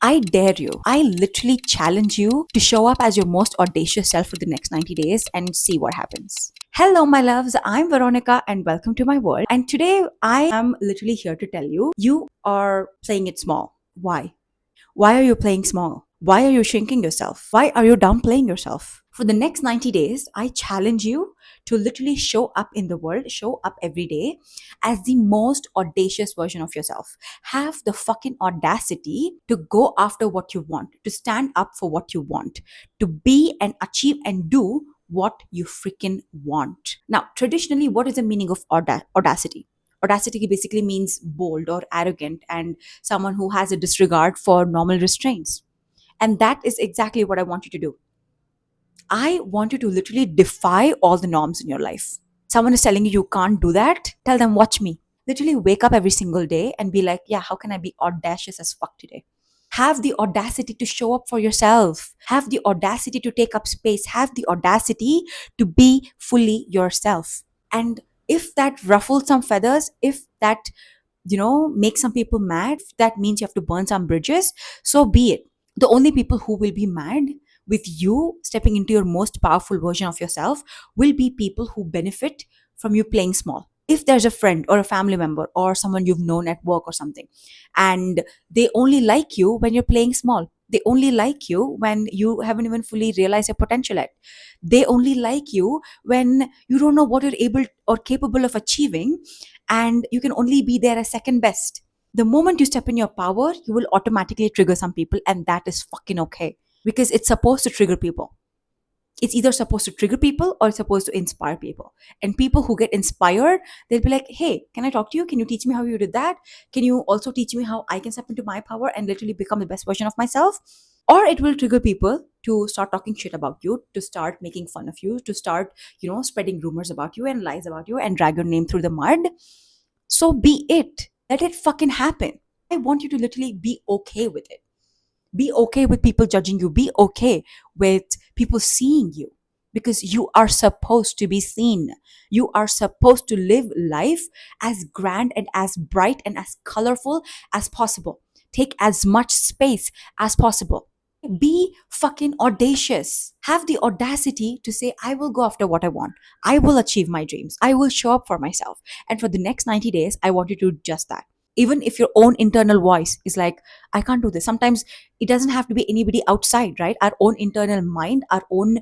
I dare you. I literally challenge you to show up as your most audacious self for the next 90 days and see what happens. Hello, my loves. I'm Veronica and welcome to my world. And today I am literally here to tell you you are playing it small. Why? Why are you playing small? Why are you shrinking yourself? Why are you downplaying yourself? For the next 90 days, I challenge you to literally show up in the world, show up every day as the most audacious version of yourself. Have the fucking audacity to go after what you want, to stand up for what you want, to be and achieve and do what you freaking want. Now, traditionally, what is the meaning of audacity? Audacity basically means bold or arrogant and someone who has a disregard for normal restraints. And that is exactly what I want you to do. I want you to literally defy all the norms in your life. Someone is telling you you can't do that, tell them, watch me. Literally wake up every single day and be like, yeah, how can I be audacious as fuck today? Have the audacity to show up for yourself. Have the audacity to take up space. Have the audacity to be fully yourself. And if that ruffles some feathers, if that make some people mad, that means you have to burn some bridges, so be it. The only people who will be mad with you stepping into your most powerful version of yourself will be people who benefit from you playing small. If there's a friend or a family member or someone you've known at work or something, and they only like you when you're playing small, they only like you when you haven't even fully realized your potential yet, they only like you when you don't know what you're able or capable of achieving, and you can only be there as second best. The moment you step in your power, you will automatically trigger some people, and that is fucking okay because it's supposed to trigger people. It's either supposed to trigger people or it's supposed to inspire people. And people who get inspired, they'll be like, hey, can I talk to you? Can you teach me how you did that? Can you also teach me how I can step into my power and literally become the best version of myself? Or it will trigger people to start talking shit about you, to start making fun of you, to start, spreading rumors about you and lies about you and drag your name through the mud. So be it. Let it fucking happen. I want you to literally be okay with it. Be okay with people judging you. Be okay with people seeing you because you are supposed to be seen. You are supposed to live life as grand and as bright and as colorful as possible. Take as much space as possible. Be fucking audacious. Have the audacity to say, I will go after what I want. I will achieve my dreams. I will show up for myself. And for the next 90 days, I want you to do just that. Even if your own internal voice is like, I can't do this. Sometimes it doesn't have to be anybody outside, right? Our own internal mind, our own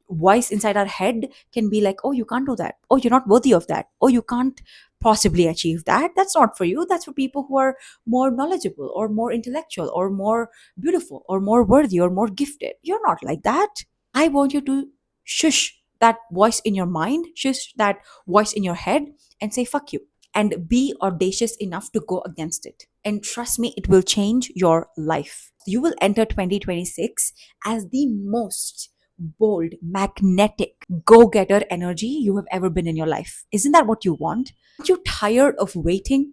voice inside our head can be like, oh, you can't do that. Oh, you're not worthy of that. Oh, you can't possibly achieve that. That's not for you. That's for people who are more knowledgeable or more intellectual or more beautiful or more worthy or more gifted. You're not like that. I want you to shush that voice in your mind, shush that voice in your head, and say, fuck you. And be audacious enough to go against it. And trust me, it will change your life. You will enter 2026 as the most bold, magnetic, go getter energy you have ever been in your life. Isn't that what you want? Aren't you tired of waiting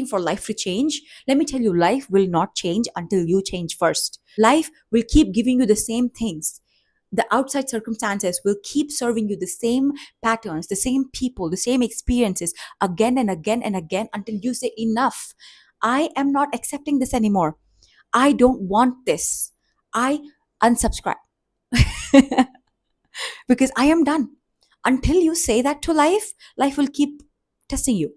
for life to change? Let me tell you, life will not change until you change first. Life will keep giving you the same things. The outside circumstances will keep serving you the same patterns, the same people, the same experiences again and again and again until you say, enough. I am not accepting this anymore. I don't want this. I unsubscribe. Because I am done. Until you say that to life, life will keep testing you.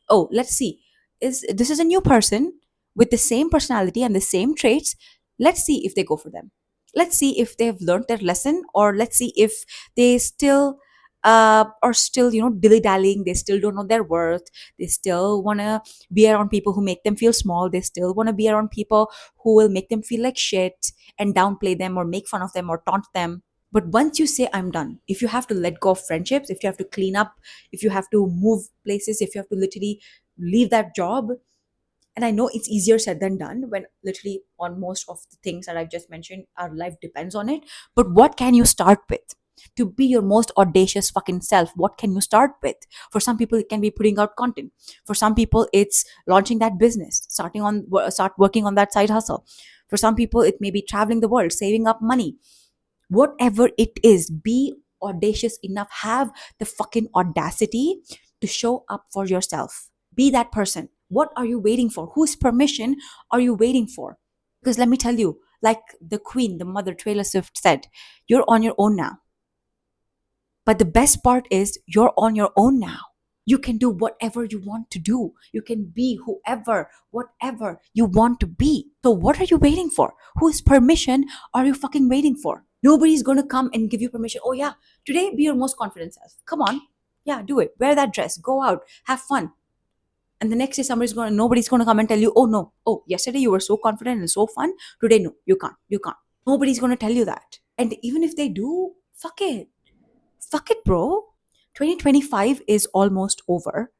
Oh, let's see. Is a new person with the same personality and the same traits. Let's see if they go for them. Let's see if they've learned their lesson, or let's see if they still are still, dilly dallying. They still don't know their worth. They still want to be around people who make them feel small. They still want to be around people who will make them feel like shit and downplay them or make fun of them or taunt them. But once you say, I'm done, if you have to let go of friendships, if you have to clean up, if you have to move places, if you have to literally leave that job, and I know it's easier said than done when literally on most of the things that I've just mentioned, our life depends on it. But what can you start with? To be your most audacious fucking self, what can you start with? For some people, it can be putting out content. For some people, it's launching that business, start working on that side hustle. For some people, it may be traveling the world, saving up money. Whatever it is, be audacious enough. Have the fucking audacity to show up for yourself. Be that person. What are you waiting for? Whose permission are you waiting for? Because let me tell you, like the queen, the mother, Taylor Swift said, you're on your own now. But the best part is you're on your own now. You can do whatever you want to do. You can be whoever, whatever you want to be. So what are you waiting for? Whose permission are you fucking waiting for? Nobody's going to come and give you permission. Oh yeah, today be your most confident self. Come on. Yeah, do it. Wear that dress. Go out. Have fun. And the next day nobody's going to come and tell you, oh no, oh, yesterday you were so confident and so fun. Today, no, you can't. You can't. Nobody's going to tell you that. And even if they do, fuck it. Fuck it, bro. 2025 is almost over.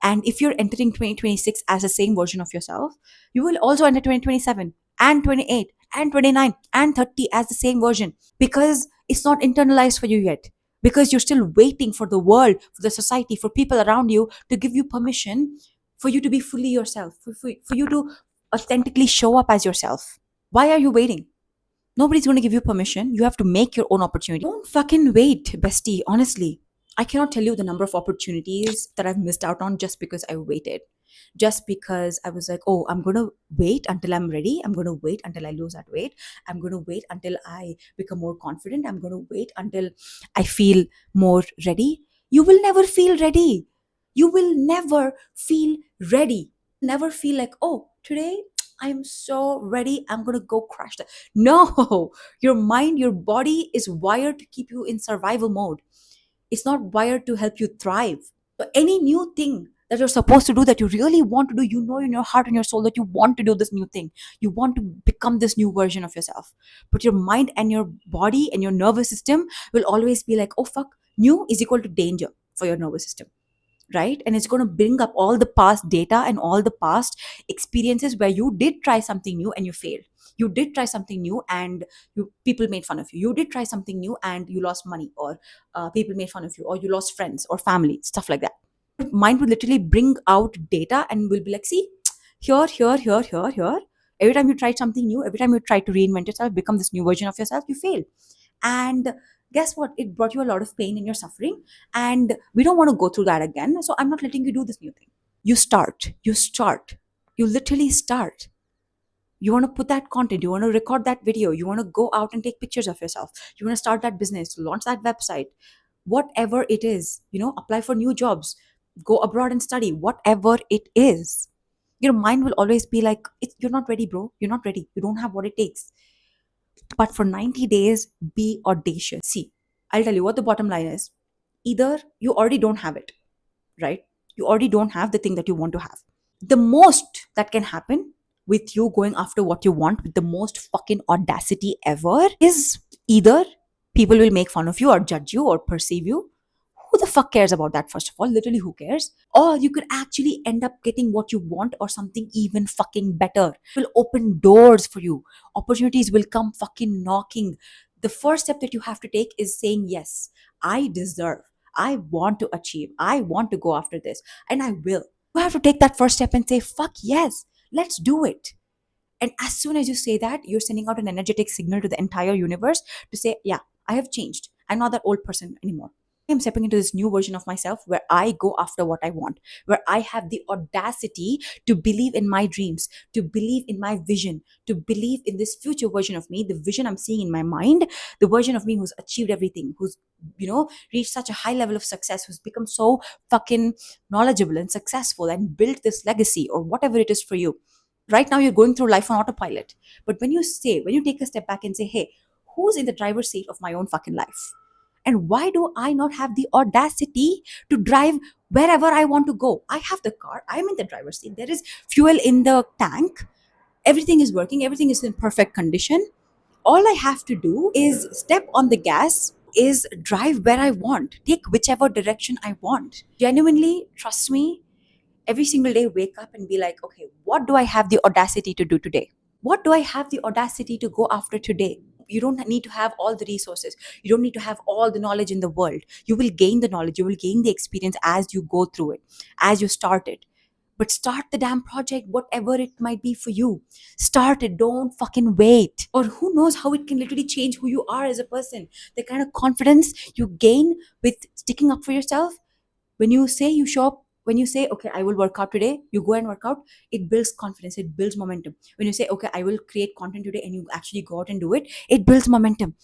And if you're entering 2026 as the same version of yourself, you will also enter 2027 and 28 and 29 and 30 as the same version, because it's not internalized for you yet. Because you're still waiting for the world, for the society, for people around you to give you permission for you to be fully yourself, for you to authentically show up as yourself. Why are you waiting? Nobody's going to give you permission. You have to make your own opportunity. Don't fucking wait, bestie. Honestly, I cannot tell you the number of opportunities that I've missed out on just because I waited. Just because I was like, oh, I'm going to wait until I'm ready. I'm going to wait until I lose that weight. I'm going to wait until I become more confident. I'm going to wait until I feel more ready. You will never feel ready. You will never feel ready. Never feel like, oh, today I am so ready. I'm going to go crush that. No, your mind, your body is wired to keep you in survival mode. It's not wired to help you thrive. So any new thing that you're supposed to do, that you really want to do, you know in your heart and your soul that you want to do this new thing. You want to become this new version of yourself. But your mind and your body and your nervous system will always be like, oh fuck, new is equal to danger for your nervous system, right? And it's going to bring up all the past data and all the past experiences where you did try something new and you failed. You did try something new and people made fun of you. You did try something new and you lost money, or people made fun of you, or you lost friends or family, stuff like that. Mind will literally bring out data and will be like, see, here. Every time you try something new, every time you try to reinvent yourself, become this new version of yourself, you fail. And guess what? It brought you a lot of pain and you're suffering. And we don't want to go through that again. So I'm not letting you do this new thing. You literally start. You want to put that content, you want to record that video, you want to go out and take pictures of yourself, you want to start that business, launch that website, whatever it is, apply for new jobs, go abroad and study, whatever it is. Your mind will always be like, you're not ready, bro. You're not ready. You don't have what it takes. But for 90 days, be audacious. See, I'll tell you what the bottom line is. Either you already don't have it, right? You already don't have the thing that you want to have. The most that can happen with you going after what you want with the most fucking audacity ever is either people will make fun of you or judge you or perceive you. Who the fuck cares about that, first of all? Literally, who cares? Or you could actually end up getting what you want or something even fucking better. It will open doors for you. Opportunities will come fucking knocking. The first step that you have to take is saying, yes, I deserve, I want to achieve, I want to go after this, and I will. You have to take that first step and say, fuck yes, let's do it. And as soon as you say that, you're sending out an energetic signal to the entire universe to say, yeah, I have changed. I'm not that old person anymore. I'm stepping into this new version of myself where I go after what I want, where I have the audacity to believe in my dreams, to believe in my vision, to believe in this future version of me, the vision I'm seeing in my mind, the version of me who's achieved everything, who's, reached such a high level of success, who's become so fucking knowledgeable and successful and built this legacy or whatever it is for you. Right now, you're going through life on autopilot. But when you take a step back and say, hey, who's in the driver's seat of my own fucking life? And why do I not have the audacity to drive wherever I want to go? I have the car. I'm in the driver's seat. There is fuel in the tank. Everything is working. Everything is in perfect condition. All I have to do is step on the gas, is drive where I want, take whichever direction I want. Genuinely, trust me, every single day wake up and be like, okay, what do I have the audacity to do today? What do I have the audacity to go after today? You don't need to have all the resources. You don't need to have all the knowledge in the world. You will gain the knowledge. You will gain the experience as you go through it, as you start it. But start the damn project, whatever it might be for you. Start it. Don't fucking wait. Or who knows how it can literally change who you are as a person. The kind of confidence you gain with sticking up for yourself. When you say you show up when you say, okay, I will work out today, you go and work out, it builds confidence, it builds momentum. When you say, okay, I will create content today, and you actually go out and do it, it builds momentum.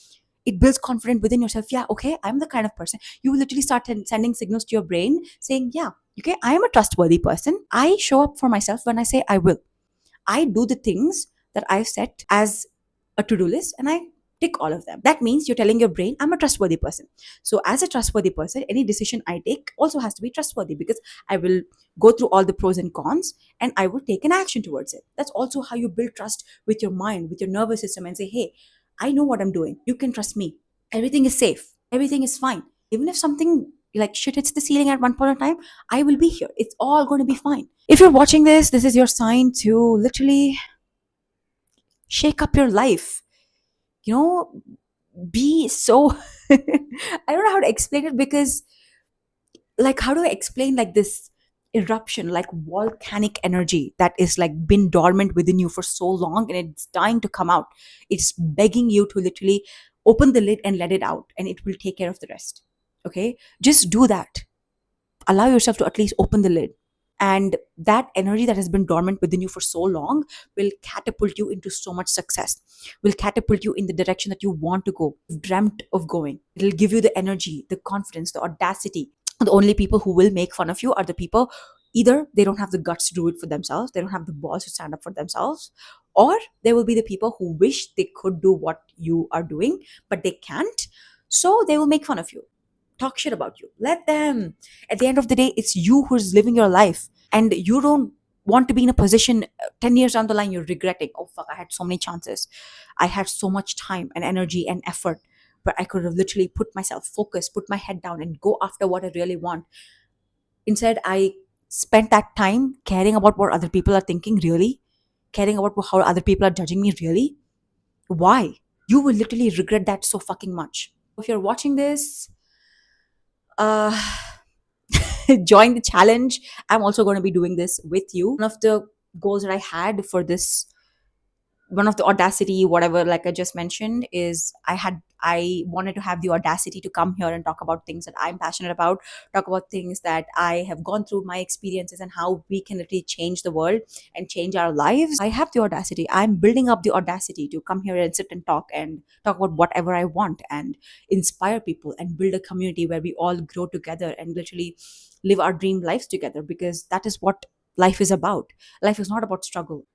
It builds confidence within yourself. Yeah, okay, I'm the kind of person. You will literally start sending signals to your brain saying, yeah, okay, I am a trustworthy person. I show up for myself when I say I will. I do the things that I've set as a to do list, and I tick all of them. That means you're telling your brain, I'm a trustworthy person. So, as a trustworthy person, any decision I take also has to be trustworthy, because I will go through all the pros and cons and I will take an action towards it. That's also how you build trust with your mind, with your nervous system, and say, hey, I know what I'm doing. You can trust me. Everything is safe. Everything is fine. Even if something like shit hits the ceiling at one point in time, I will be here. It's all going to be fine. If you're watching this is your sign to literally shake up your life. You know, be so I don't know how to explain it, because like, how do I explain like this eruption, like volcanic energy that is like been dormant within you for so long and it's dying to come out. It's begging you to literally open the lid and let it out, and it will take care of the rest. Okay, just do that. Allow yourself to at least open the lid, and that energy that has been dormant within you for so long will catapult you into so much success, will catapult you in the direction that you want to go, dreamt of going. It'll give you the energy, the confidence, the audacity. The only people who will make fun of you are the people, either they don't have the guts to do it for themselves, they don't have the balls to stand up for themselves, or there will be the people who wish they could do what you are doing but they can't, so they will make fun of you, talk shit about you. Let them. At the end of the day, it's you who's living your life, and you don't want to be in a position 10 years down the line you're regretting, oh fuck, I had so many chances, I had so much time and energy and effort, but I could have literally put myself focus, put my head down and go after what I really want. Instead, I spent that time caring about what other people are thinking, really caring about how other people are judging me, really. Why? You will literally regret that so fucking much. If you're watching this, uh join the challenge. I'm also going to be doing this with you. One of the goals that I had for this, one of the audacity whatever, like I just mentioned, is I wanted to have the audacity to come here and talk about things that I'm passionate about, talk about things that I have gone through, my experiences, and how we can literally change the world and change our lives. I have the audacity, I'm building up the audacity to come here and sit and talk about whatever I want and inspire people and build a community where we all grow together and literally live our dream lives together, because that is what life is about. Life is not about struggle.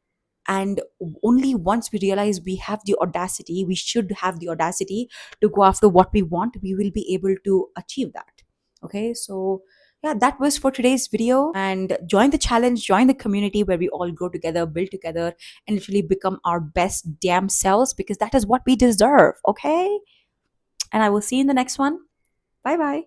And only once we realize we have the audacity, we should have the audacity to go after what we want, we will be able to achieve that. Okay, so yeah, that was for today's video. And join the challenge, join the community where we all grow together, build together, and literally become our best damn selves, because that is what we deserve. Okay, and I will see you in the next one. Bye bye.